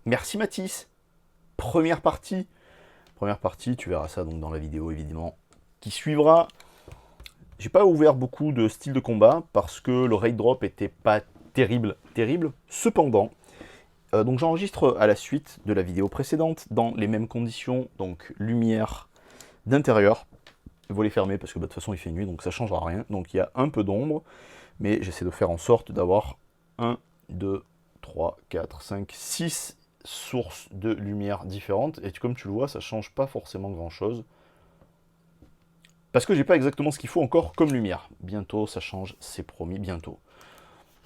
Merci Mathis. Première partie. Première partie, tu verras ça donc dans la vidéo évidemment qui suivra. J'ai pas ouvert beaucoup de styles de combat parce que le raid drop était pas terrible. Cependant, donc j'enregistre à la suite de la vidéo précédente dans les mêmes conditions, donc lumière d'intérieur, volet fermé parce que bah, de toute façon il fait nuit donc ça changera rien. Donc il y a un peu d'ombre, mais j'essaie de faire en sorte d'avoir 1, 2, 3, 4, 5, 6 sources de lumière différentes. Et comme tu le vois, ça change pas forcément grand chose. Parce que j'ai pas exactement ce qu'il faut encore comme lumière. Bientôt ça change, c'est promis, bientôt.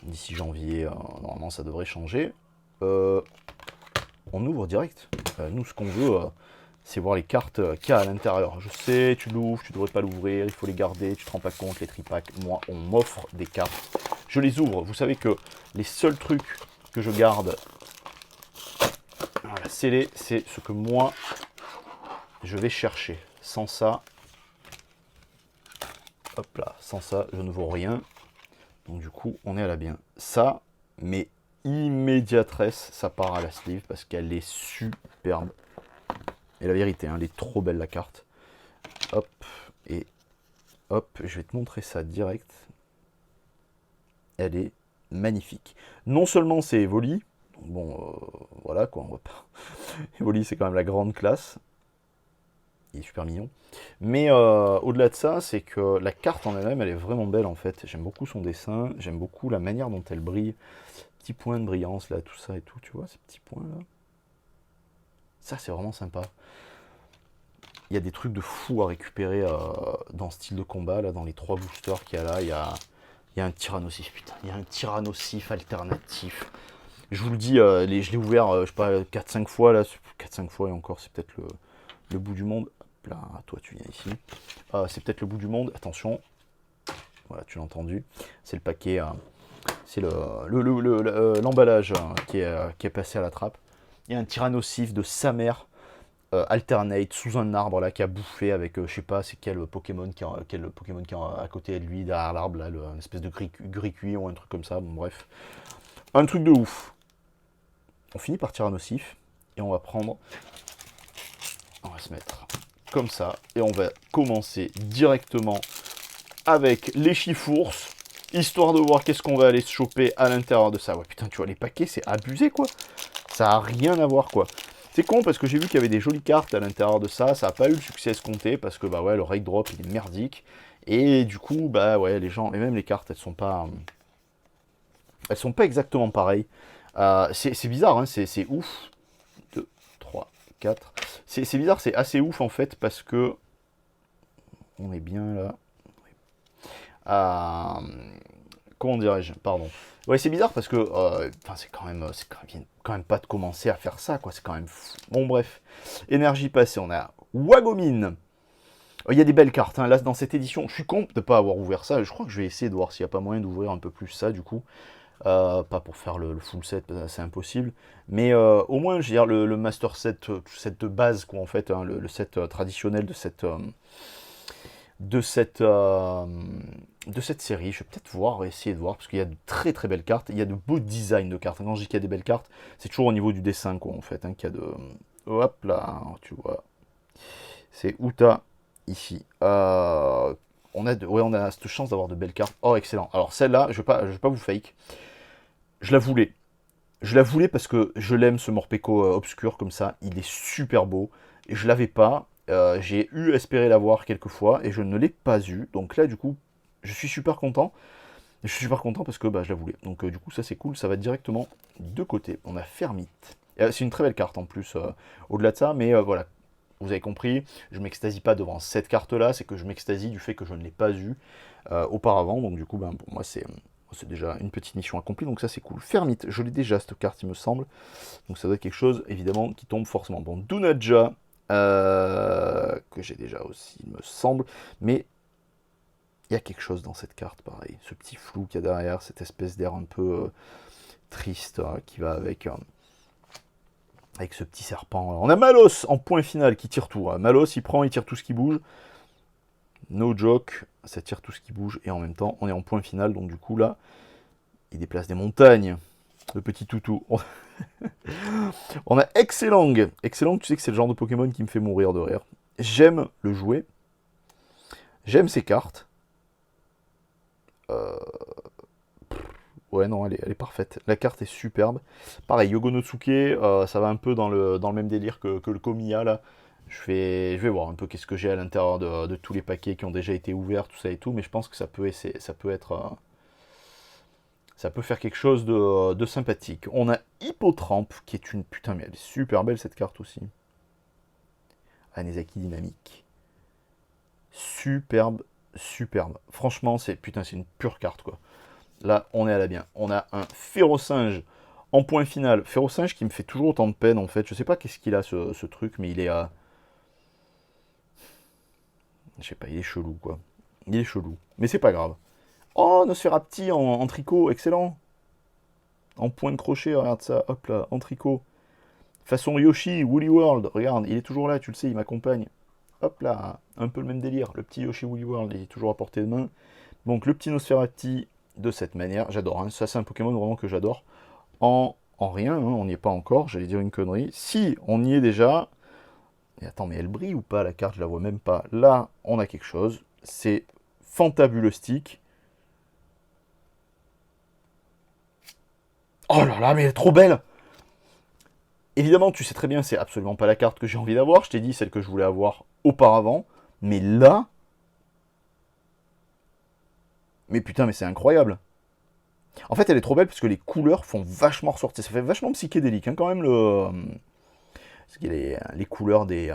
D'ici janvier, normalement ça devrait changer. On ouvre direct. Nous ce qu'on veut, c'est voir les cartes qu'il y a à l'intérieur. Je sais, tu l'ouvres, tu devrais pas l'ouvrir, il faut les garder, tu te rends pas compte, les tripacks. Moi, on m'offre des cartes. Je les ouvre. Vous savez que les seuls trucs que je garde, voilà, scellés, c'est ce que moi, je vais chercher. Sans ça, hop là, sans ça, je ne vaux rien. Donc du coup, on est à la bien. Ça, mais immédiatresse, ça part à la sleeve parce qu'elle est superbe. Et la vérité, hein, elle est trop belle la carte. Hop, et hop, je vais te montrer ça direct. Elle est magnifique. Non seulement c'est Evoli, bon, voilà quoi, on va pas... Evoli c'est quand même la grande classe. Il est super mignon. Mais au-delà de ça, c'est que la carte en elle-même, elle est vraiment belle en fait. J'aime beaucoup son dessin, j'aime beaucoup la manière dont elle brille. Petits points de brillance là, tout ça et tout, tu vois, ces petits points là. Ça, c'est vraiment sympa. Il y a des trucs de fou à récupérer dans ce style de combat, là, dans les 3 boosters qu'il y a là. Il y a un Tyrannosif, putain, il y a un Tyrannosif alternatif. Je vous le dis, je l'ai ouvert, je sais pas, 4-5 fois, là, 4-5 fois, et encore, c'est peut-être le bout du monde. Hop là, toi, tu viens ici. C'est peut-être le bout du monde, attention. Voilà, tu l'as entendu. C'est le paquet, c'est l'emballage qui est passé à la trappe. Il y a un Tyrannosif de sa mère, alternate sous un arbre là qui a bouffé avec je sais pas c'est quel Pokémon qui est à côté de lui derrière l'arbre là, une espèce de gris ou un truc comme ça, bon bref. Un truc de ouf. On finit par Tyrannosif et on va prendre, on va se mettre comme ça et on va commencer directement avec les chifours, histoire de voir qu'est-ce qu'on va aller se choper à l'intérieur de ça. Ouais putain, tu vois les paquets, c'est abusé quoi. Ça a rien à voir quoi. C'est con parce que j'ai vu qu'il y avait des jolies cartes à l'intérieur de ça, ça n'a pas eu le succès escompté parce que bah ouais, le raid drop il est merdique. Et du coup, bah ouais, les gens, et même les cartes, elles sont pas exactement pareilles. C'est bizarre, hein, c'est ouf. 2, 3, 4. C'est bizarre, c'est assez ouf en fait parce que on est bien là. Euh, comment dirais-je, pardon. Ouais, c'est bizarre parce que c'est quand même pas de commencer à faire ça, quoi. C'est quand même fou. Bon, bref. Énergie passée, on a Wagomine. Il y a des belles cartes, hein. Là, dans cette édition, je suis con de ne pas avoir ouvert ça. Je crois que je vais essayer de voir s'il n'y a pas moyen d'ouvrir un peu plus ça, du coup. Pas pour faire le full set, c'est impossible. Mais au moins, je veux dire, le Master Set, set de base, quoi, en fait, hein, le set traditionnel de cette, euh, de cette série. Je vais peut-être voir, essayer de voir, parce qu'il y a de très très belles cartes. Il y a de beaux designs de cartes. Quand je dis qu'il y a des belles cartes, c'est toujours au niveau du dessin, quoi, en fait, hein, qu'il y a de... Hop là, tu vois. C'est Uta, ici. On a cette chance d'avoir de belles cartes. Oh, excellent. Alors, celle-là, je vais pas vous fake. Je la voulais. Je la voulais parce que je l'aime, ce Morpeko obscur, comme ça. Il est super beau. Et je l'avais pas. J'ai eu espéré l'avoir quelques fois et je ne l'ai pas eu. Donc là, du coup, je suis super content. Je suis super content parce que bah, je la voulais. Donc du coup, ça c'est cool. Ça va directement de côté. On a Fermite. C'est une très belle carte en plus, au-delà de ça. Mais voilà, vous avez compris, je ne m'extasie pas devant cette carte-là. C'est que je m'extasie du fait que je ne l'ai pas eu auparavant. Donc du coup, ben, pour moi, c'est déjà une petite mission accomplie. Donc ça c'est cool. Fermite, je l'ai déjà cette carte, il me semble. Donc ça doit être quelque chose, évidemment, qui tombe forcément. Bon, Dunaja, que j'ai déjà aussi, il me semble. Mais il y a quelque chose dans cette carte, pareil. Ce petit flou qu'il y a derrière, cette espèce d'air un peu triste qui va avec ce petit serpent. On a Malos en point final qui tire tout. Malos, il tire tout ce qui bouge. No joke, ça tire tout ce qui bouge. Et en même temps, on est en point final. Donc du coup, là, il déplace des montagnes. Le petit toutou. On a Excellang. Excellang, tu sais que c'est le genre de Pokémon qui me fait mourir de rire. J'aime le jouer. J'aime ses cartes. Ouais, non, elle est parfaite. La carte est superbe. Pareil, Yogonosuke, ça va un peu dans le même délire que le Komiya, là. Je vais voir un peu qu'est-ce que j'ai à l'intérieur de tous les paquets qui ont déjà été ouverts, tout ça et tout, mais je pense que ça peut être... ça peut faire quelque chose de sympathique. On a Hippotrampe, qui est une... Putain, mais elle est super belle, cette carte aussi. Anesaki Dynamique. Superbe, superbe. Franchement, putain, c'est une pure carte, quoi. Là, on est à la bien. On a un Férocinge en point final. Férocinge qui me fait toujours autant de peine, en fait. Je sais pas qu'est-ce qu'il a, ce truc, mais il est... je sais pas, il est chelou, quoi. Il est chelou. Mais c'est pas grave. Oh, Nosferapti en tricot, excellent. En point de crochet, regarde ça. Hop là, en tricot. Façon Yoshi, Woolly World. Regarde, il est toujours là, tu le sais, il m'accompagne. Hop là, un peu le même délire. Le petit Yoshi Woolly World, il est toujours à portée de main. Donc le petit Nosferatu de cette manière, j'adore. Hein. Ça, c'est un Pokémon vraiment que j'adore. En rien, hein, on n'y est pas encore, j'allais dire une connerie. Si, on y est déjà. Et attends, mais elle brille ou pas la carte? Je la vois même pas. Là, on a quelque chose. C'est Fantabulostic. Oh là là, mais elle est trop belle! Évidemment, tu sais très bien, c'est absolument pas la carte que j'ai envie d'avoir. Je t'ai dit celle que je voulais avoir auparavant. Mais là... Mais putain, mais c'est incroyable. En fait, elle est trop belle parce que les couleurs font vachement ressortir. Ça fait vachement psychédélique, hein, quand même, parce qu'il y a les couleurs des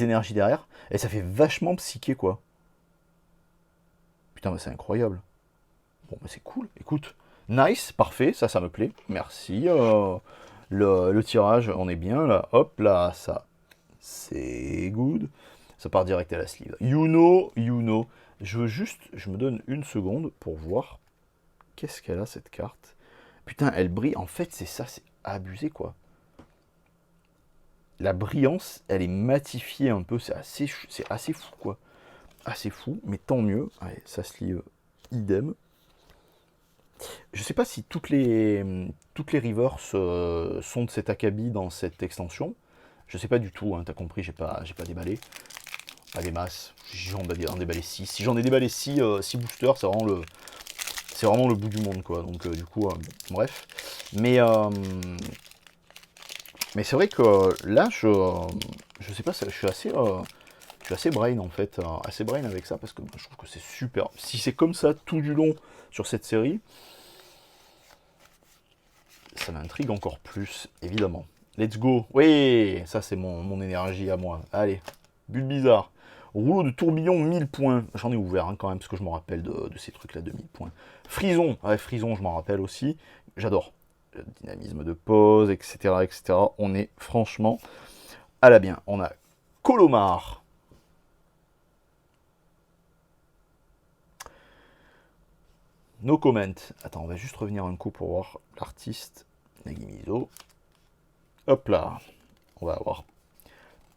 énergies derrière. Et ça fait vachement psyché, quoi. Putain, mais c'est incroyable. Bon, bah c'est cool. Écoute, nice, parfait, ça me plaît. Merci. Le tirage, on est bien, là. Hop, là, ça, c'est good. Ça part direct à la sleeve. You know. Je me donne une seconde pour voir qu'est-ce qu'elle a, cette carte. Putain, elle brille. En fait, c'est ça, c'est abusé, quoi. La brillance, elle est matifiée un peu. C'est assez fou, quoi. Assez fou, mais tant mieux. Allez, ça se lit idem. Je sais pas si toutes les rivers sont de cet acabit dans cette extension. Je sais pas du tout, hein, t'as compris, j'ai pas déballé. Pas des masses. J'en ai déballé 6. Si j'en ai déballé 6 boosters, c'est vraiment le bout du monde, quoi. Donc du coup, bref. Mais c'est vrai que là, je sais pas, je suis assez brain en fait, assez brain avec ça parce que je trouve que c'est super. Si c'est comme ça tout du long sur cette série, ça m'intrigue encore plus, évidemment. Let's go. Oui, ça c'est mon énergie à moi. Allez, Bulbizarre. Rouleau de tourbillon, 1000 points. J'en ai ouvert hein, quand même, parce que je me rappelle de ces trucs-là de 1000 points. Frison. Ouais, Frison, je m'en rappelle aussi. J'adore. Le dynamisme de pause, etc., etc. On est franchement à la bien. On a Colomar. No comment. Attends, on va juste revenir un coup pour voir l'artiste. Nagimizo. Hop là. On va avoir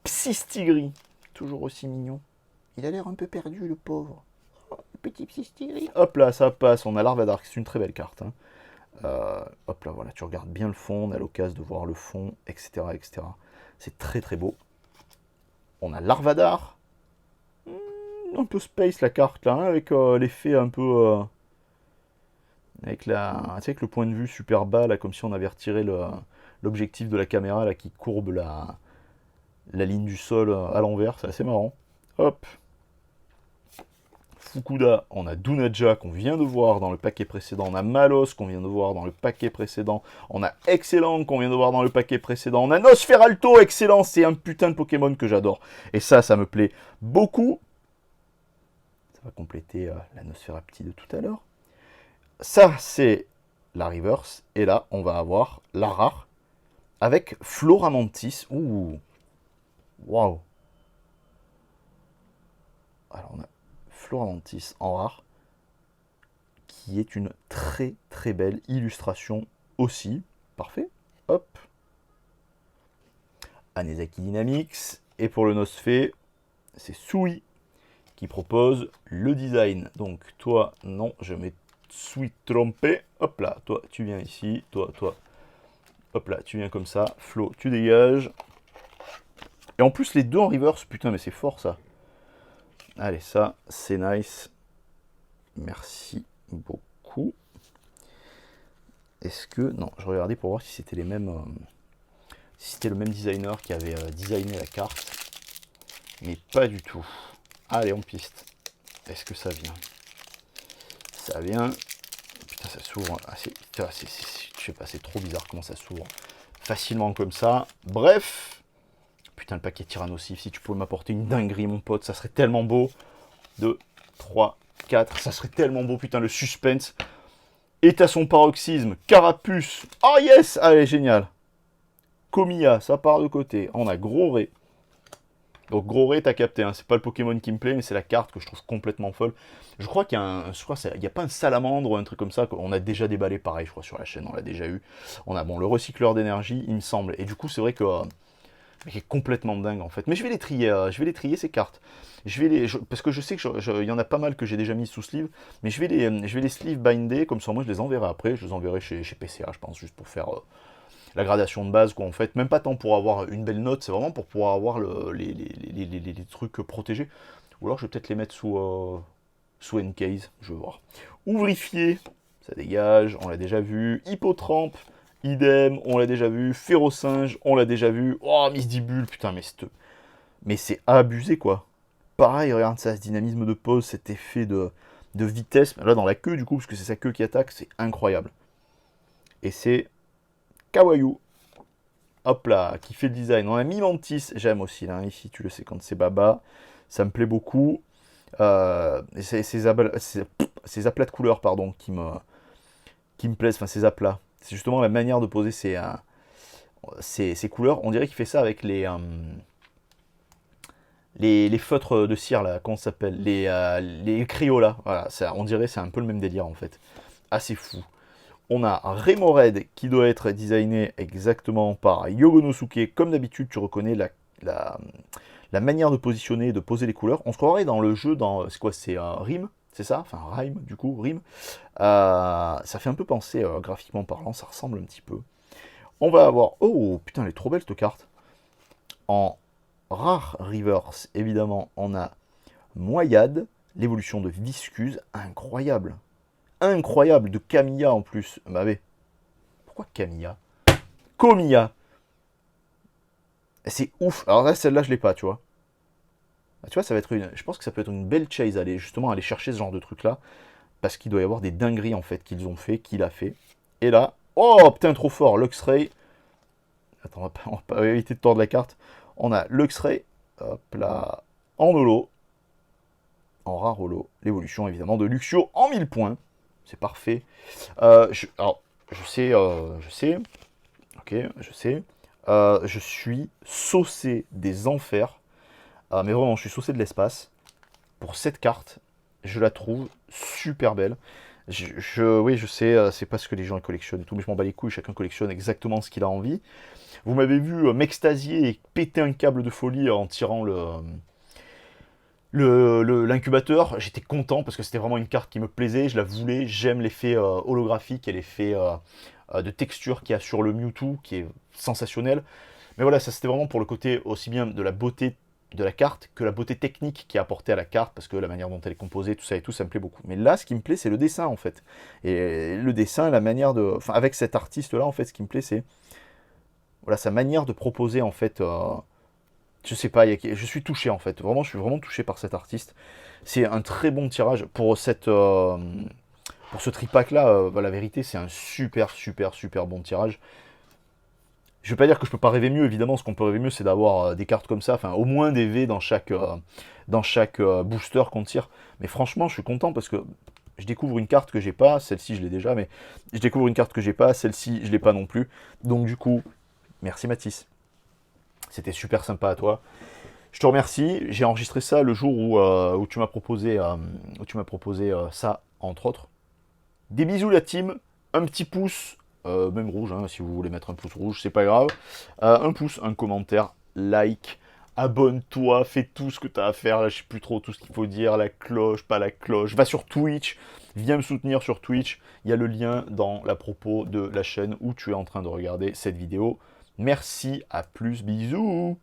Psystigri. Toujours aussi mignon. Il a l'air un peu perdu, le pauvre. Oh, le petit Psystigri. Hop là, ça passe. On a Larvadark. C'est une très belle carte. Hein. Hop là, voilà. Tu regardes bien le fond. On a l'occasion de voir le fond, etc., etc. C'est très très beau. On a Larvadar. Un peu space la carte là, hein, avec l'effet un peu... avec le point de vue super bas, là, comme si on avait retiré l'objectif de la caméra là, qui courbe la ligne du sol à l'envers. C'est assez marrant. Hop. Fukuda, on a Dunaja qu'on vient de voir dans le paquet précédent, on a Malos qu'on vient de voir dans le paquet précédent, on a Excellent qu'on vient de voir dans le paquet précédent, on a Nosferalto, excellent, c'est un putain de Pokémon que j'adore. Et ça me plaît beaucoup. Ça va compléter la Nosferapti de tout à l'heure. Ça, c'est la reverse. Et là, on va avoir la rare avec Floramantis. Ouh. Waouh. Alors, on a Floramantis en rare, qui est une très très belle illustration aussi. Parfait. Hop. Anesaki Dynamics. Et pour le Nosfé, c'est Sui qui propose le design. Donc toi, non, je mets Sweet trompé. Hop là, toi, tu viens ici. Toi. Hop là, tu viens comme ça. Flo, tu dégages. Et en plus, les deux en reverse. Putain, mais c'est fort, ça. Allez, ça, c'est nice. Merci beaucoup. Est-ce que... Non, je regardais pour voir si c'était les mêmes... si c'était le même designer qui avait designé la carte. Mais pas du tout. Allez, on piste. Est-ce que ça vient? Ça vient. Putain, ça s'ouvre. Ah, je sais pas, c'est trop bizarre comment ça s'ouvre facilement comme ça. Bref. Putain, le paquet Tyrannosif. Si tu pouvais m'apporter une dinguerie, mon pote, ça serait tellement beau. 2, 3, 4. Ça serait tellement beau, putain, le suspense est à son paroxysme. Carapuce. Oh yes. Allez, génial. Comia, ça part de côté. On a Gros Ré. Donc Gros Ré, t'as capté, hein. C'est pas le Pokémon qui me plaît, mais c'est la carte que je trouve complètement folle. Je crois qu'il y a il y a pas un salamandre ou un truc comme ça qu'on a déjà déballé pareil, je crois, sur la chaîne, on l'a déjà eu. On a bon le recycleur d'énergie, il me semble. Et du coup, c'est vrai que il est complètement dingue en fait. Mais je vais les trier ces cartes. Parce que je sais que il y en a pas mal que j'ai déjà mis sous sleeve, mais je vais les sleeve binder, comme ça moi je les enverrai après, je les enverrai chez PCA, je pense, juste pour faire la gradation de base, quoi, en fait. Même pas tant pour avoir une belle note, c'est vraiment pour pouvoir avoir les trucs protégés. Ou alors je vais peut-être les mettre sous Encase, je vais voir. Ouvrifier, ça dégage, on l'a déjà vu. Hippotrampe, idem, on l'a déjà vu. Férocinge, on l'a déjà vu. Oh, Misdibule, putain, mais c'est abusé, quoi. Pareil, regarde ça, ce dynamisme de pose, cet effet de vitesse. Là, dans la queue, du coup, parce que c'est sa queue qui attaque, c'est incroyable. Et c'est Kawaii. Hop là, qui fait le design. On a Mimantis, j'aime aussi, là, ici, tu le sais, quand c'est Baba. Ça me plaît beaucoup. Ces aplats de couleurs, pardon, qui me plaisent, enfin ces aplats. C'est justement la manière de poser ces couleurs. On dirait qu'il fait ça avec les feutres de cire, là, comment ça s'appelle, les Crayola. Voilà, ça, on dirait c'est un peu le même délire, en fait. Assez fou. On a Remoraid qui doit être designé exactement par Yogonosuke. Comme d'habitude, tu reconnais la manière de positionner, de poser les couleurs. On se croirait dans le jeu, c'est quoi, c'est Rime, c'est ça? Enfin, Rime, du coup, Rime. Ça fait un peu penser, graphiquement parlant, ça ressemble un petit peu. On va avoir... Oh, putain, elle est trop belle, cette carte. En rare reverse, évidemment, on a Moyade, l'évolution de Viscuse, incroyable. Incroyable, de Camilla en plus. Bah oui. Pourquoi Camilla? Comilla. C'est ouf. Alors là, celle-là, je l'ai pas, tu vois. Bah, tu vois, ça va être je pense que ça peut être une belle chase, justement, aller chercher ce genre de truc-là. Parce qu'il doit y avoir des dingueries, en fait, qu'ils ont fait, qu'il a fait. Et là, oh, putain, trop fort, Luxray. Attends, on va pas éviter de tordre la carte. On a Luxray, hop là, en holo. En rare holo. L'évolution, évidemment, de Luxio en 1000 points. C'est parfait. Alors, je sais, ok, je sais. Je suis saucé des enfers. Mais vraiment, je suis saucé de l'espace. Pour cette carte, je la trouve super belle. Oui, je sais, c'est pas ce que les gens collectionnent et tout, mais je m'en bats les couilles, chacun collectionne exactement ce qu'il a envie. Vous m'avez vu m'extasier et péter un câble de folie en tirant l'incubateur. J'étais content parce que c'était vraiment une carte qui me plaisait, je la voulais, j'aime l'effet holographique et l'effet de texture qu'il y a sur le Mewtwo, qui est sensationnel. Mais voilà, ça c'était vraiment pour le côté aussi bien de la beauté de la carte que la beauté technique qui est apportée à la carte, parce que la manière dont elle est composée, tout ça et tout, ça me plaît beaucoup. Mais là, ce qui me plaît, c'est le dessin, en fait. Et le dessin, la manière de... Enfin, avec cet artiste-là, en fait, ce qui me plaît, c'est... Voilà, sa manière de proposer, en fait... Je sais pas, je suis touché, en fait. Vraiment, je suis vraiment touché par cet artiste. C'est un très bon tirage. Pour ce tripack-là, la vérité, c'est un super, super, super bon tirage. Je ne vais pas dire que je peux pas rêver mieux, évidemment, ce qu'on peut rêver mieux, c'est d'avoir des cartes comme ça, enfin au moins des V dans chaque booster qu'on tire. Mais franchement, je suis content parce que je découvre une carte que j'ai pas, celle-ci je l'ai déjà, mais je découvre une carte que j'ai pas, celle-ci je l'ai pas non plus. Donc du coup, merci Mathis. C'était super sympa à toi. Je te remercie. J'ai enregistré ça le jour où tu m'as proposé, ça, entre autres. Des bisous la team, un petit pouce. Même rouge, hein, si vous voulez mettre un pouce rouge, c'est pas grave. Un pouce, un commentaire, like, abonne-toi, fais tout ce que tu as à faire. Là, je sais plus trop tout ce qu'il faut dire, la cloche, pas la cloche. Va sur Twitch, viens me soutenir sur Twitch. Il y a le lien dans la propos de la chaîne où tu es en train de regarder cette vidéo. Merci, à plus, bisous.